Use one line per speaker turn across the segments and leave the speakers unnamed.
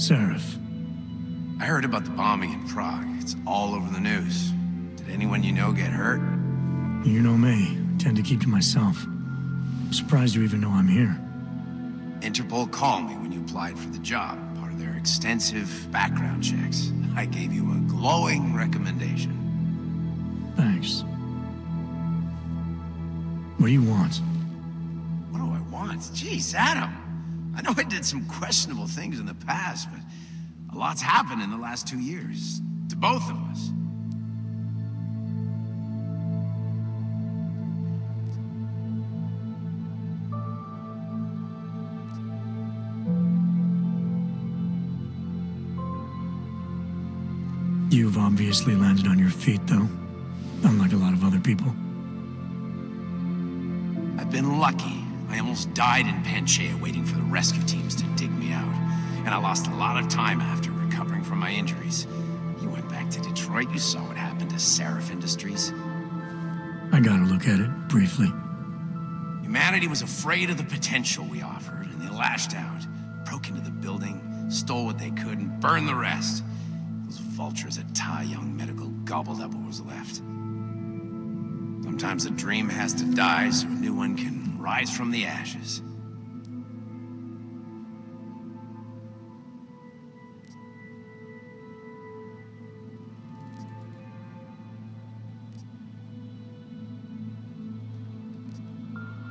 Sarif.
I heard about the bombing in Prague. It's all over the news. Did anyone you know get hurt?
You know me. Tend to keep to myself. I'm surprised you even know I'm here.
Interpol called me when you applied for the job, part of their extensive background checks. I gave you a glowing recommendation.
Thanks. What do you want?
What do I want? Jeez, Adam. I know I did some questionable things in the past, but a lot's happened in the last 2 years. To both of us.
You've obviously landed on your feet, though. Unlike a lot of other people.
I've been lucky. I almost died in Panchea waiting for the rescue teams to dig me out. And I lost a lot of time after recovering from my injuries. You went back to Detroit, you saw what happened to Sarif Industries.
I got a look at it, briefly.
Humanity was afraid of the potential we offered, and they lashed out. Broke into the building, stole what they could, and burned the rest. Those vultures at Tai Young Medical gobbled up what was left. Sometimes a dream has to die so a new one can rise from the ashes.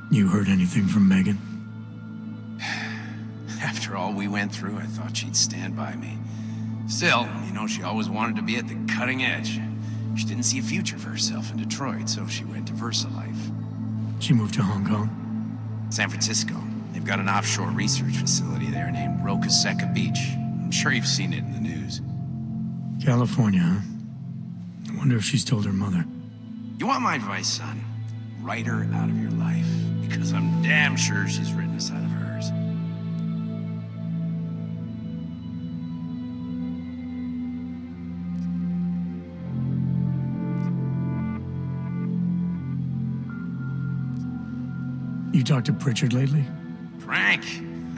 You heard anything from Megan?
After all we went through, I thought she'd stand by me. Still, you know, she always wanted to be at the cutting edge. She didn't see a future for herself in Detroit, so she went to VersaLife.
She moved to Hong Kong?
San Francisco. They've got an offshore research facility there named Rokaseca Beach. I'm sure you've seen it in the news.
California, huh? I wonder if she's told her mother.
You want my advice, son? Write her out of your life, because I'm damn sure she's written us out of hers.
You talked to Pritchard lately?
Frank.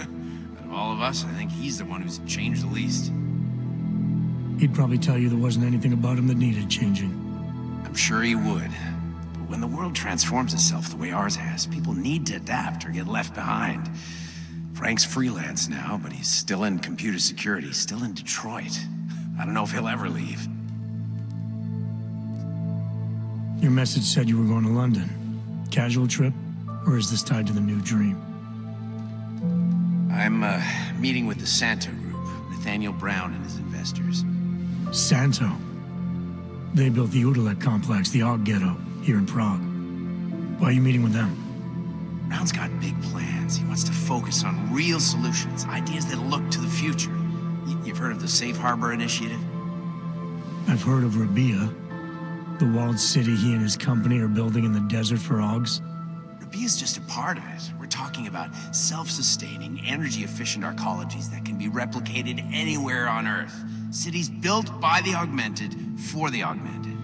Out of all of us, I think he's the one who's changed the least.
He'd probably tell you there wasn't anything about him that needed changing.
I'm sure he would. But when the world transforms itself the way ours has, people need to adapt or get left behind. Frank's freelance now, but he's still in computer security, still in Detroit. I don't know if he'll ever leave.
Your message said you were going to London. Casual trip? Or is this tied to the new dream?
I'm meeting with the Santo Group, Nathaniel Brown and his investors.
Santo? They built the Udalek complex, the Og Ghetto, here in Prague. Why are you meeting with them?
Brown's got big plans. He wants to focus on real solutions, ideas that look to the future. You've heard of the Safe Harbor Initiative?
I've heard of Rabia, the walled city he and his company are building in the desert for Ogs.
Rabia is just a part of it. We're talking about self-sustaining, energy-efficient arcologies that can be replicated anywhere on Earth. Cities built by the augmented, for the augmented.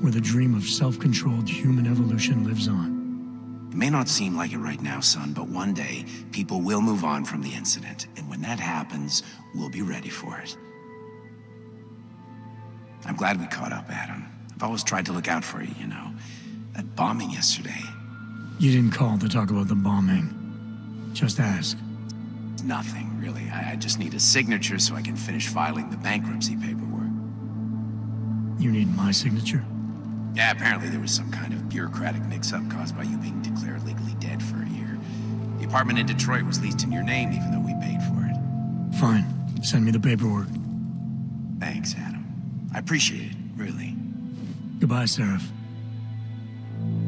Where the dream of self-controlled human evolution lives on.
It may not seem like it right now, son, but one day, people will move on from the incident. And when that happens, we'll be ready for it. I'm glad we caught up, Adam. I've always tried to look out for you, you know. That bombing yesterday.
You didn't call to talk about the bombing. Just ask.
Nothing, really. I just need a signature so I can finish filing the bankruptcy paperwork.
You need my signature?
Yeah, apparently there was some kind of bureaucratic mix-up caused by you being declared legally dead for a year. The apartment in Detroit was leased in your name even though we paid for it.
Fine. Send me the paperwork.
Thanks, Adam. I appreciate it, really.
Goodbye, Sarif.